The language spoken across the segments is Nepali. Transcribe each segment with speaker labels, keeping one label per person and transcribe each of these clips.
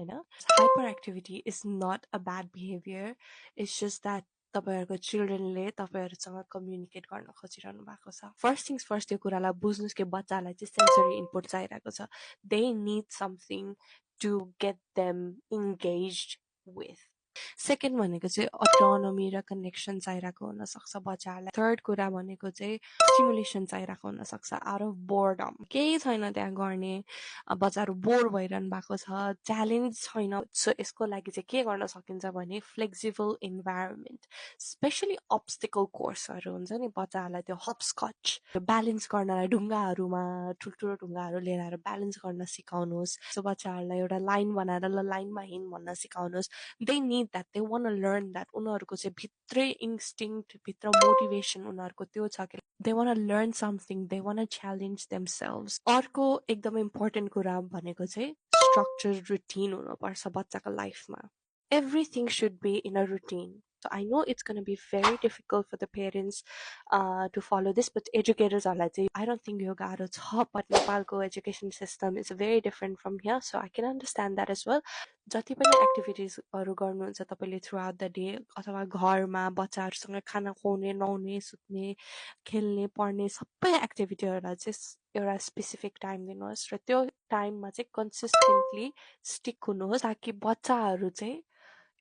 Speaker 1: हैन hyperactivity is not a bad behaviour it's just that तपाईहरुको चिल्ड्रेनले तपाईहरुसँग कम्युनिकेट गर्न खोजिरहनु भएको छ फर्स्ट थिङ्स फर्स्ट यो कुरालाई बुझ्नुस् कि बच्चालाई चाहिँ सेन्सरी इनपुट चाहिरहेको छ they need something to get them engaged with second भनेको चाहिँ अटोनोमी र कनेक्सन चाहिरहेको हुनसक्छ बच्चाहरूलाई थर्ड कुरा भनेको चाहिँ स्टिमुलेसन चाहिरहेको हुनसक्छ आउट अफ बोर्डम केही छैन त्यहाँ गर्ने बच्चाहरू बोर भइरहनु भएको छ च्यालेन्ज छैन सो यसको लागि चाहिँ के गर्न सकिन्छ भने फ्लेक्सिबल इन्भाइरोमेन्ट स्पेसली अब्स्टिकल कोर्सहरू हुन्छ नि बच्चाहरूलाई त्यो हपस्कच ब्यालेन्स गर्नलाई ढुङ्गाहरूमा ठुल्ठुलो ढुङ्गाहरू लिएर आएर ब्यालेन्स गर्न सिकाउनुहोस् सो बच्चाहरूलाई एउटा लाइन बनाएर ल लाइनमा हिँड भन्न सिकाउनुहोस् they need that they want learn that उनीहरूको चाहिँ भित्रै इन्स्टिङ्क्ट भित्र मोटिभेसन उनीहरूको त्यो छ कि they want learn something they one challenge themselves अर्को एकदम इम्पोर्टेन्ट कुरा भनेको चाहिँ स्ट्रक्चर रुटिन हुनुपर्छ बच्चाको लाइफमा everything should be in a routine. So I know it's going to be very difficult for the parents to follow this, but educators are like, I don't think yoga is hot, but Nepal's education system is very different from here, so I can understand that as well. जति पनि एक्टिभिटिजहरू गर्नुहुन्छ तपाईँले थ्रु आउट द डे अथवा घरमा बच्चाहरूसँग खाना खुवाउने नुहाउने सुत्ने खेल्ने पढ्ने सबै एक्टिभिटीहरूलाई चाहिँ एउटा स्पेसिफिक टाइम दिनुहोस् र त्यो टाइममा चाहिँ कन्सिस्टेन्टली स्टिक हुनुहोस् ताकि बच्चाहरू चाहिँ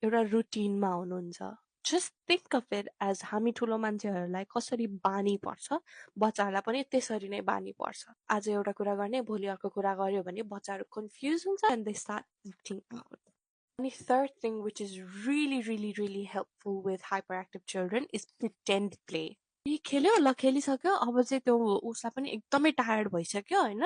Speaker 1: एउटा रुटिनमा हुनुहुन्छ just think of it as हामी ठुलो मान्छेहरूलाई कसरी बानी पर्छ बच्चाहरूलाई पनि त्यसरी नै बानी पर्छ आज एउटा कुरा गर्ने भोलि अर्को कुरा गर्यो भने बच्चाहरू कन्फ्युज हुन्छ and they start acting out अनि third thing which is really really really helpful with hyperactive children is pretend play खेल्यो ल खेलिसक्यो अब चाहिँ त्यो उसलाई पनि एकदमै टायर्ड भइसक्यो होइन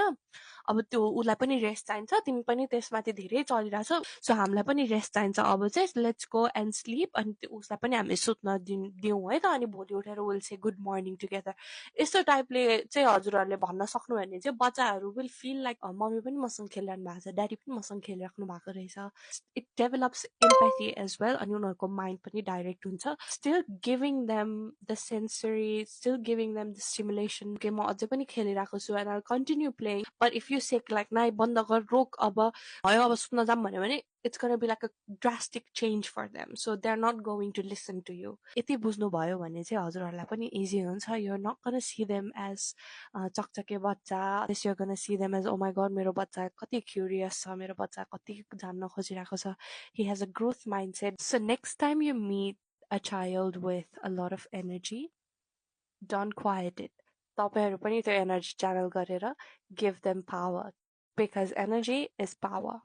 Speaker 1: अब त्यो उसलाई पनि रेस्ट चाहिन्छ तिमी पनि त्यसमाथि धेरै चलिरहेछौ सो हामीलाई पनि रेस्ट चाहिन्छ अब चाहिँ लेट्स गो एन्ड स्लिप अनि त्यो उसलाई पनि हामी सुत्न दिउँ है त अनि भोलि उठेर will say good morning together यस्तो टाइपले चाहिँ हजुरहरूले भन्न सक्नुभयो भने चाहिँ बच्चाहरू विल फिल लाइक मम्मी पनि मसँग खेलिरहनु भएको छ ड्याडी पनि मसँग खेलिराख्नु भएको रहेछ इट डेभलप्स एम्प्याथी एज वेल अनि उनीहरूको माइन्ड पनि डाइरेक्ट हुन्छ still giving them the sensory still giving them the stimulation के म अझै पनि खेलिरहेको छु and I'll continue playing but if you say like नाइ बन्द गर रोक अब भयो अब सुत्न जाम भन्यो भने it's going to be like a drastic change for them so they're not going to listen to you यति बुझ्नु भयो भने चाहिँ हजुरहरूलाई पनि इजी हुन्छ you're not going to see them as चकचके बच्चा you're going to see them as oh my god मेरो बच्चा कति क्युरियस छ मेरो बच्चा कति जान्न खोजिरहेको छ he has a growth mindset so next time you meet a child with a lot of energy don't quiet it. तपाईहरु पनि त्यो एनर्जी च्यानल गरेर give them power because energy is power.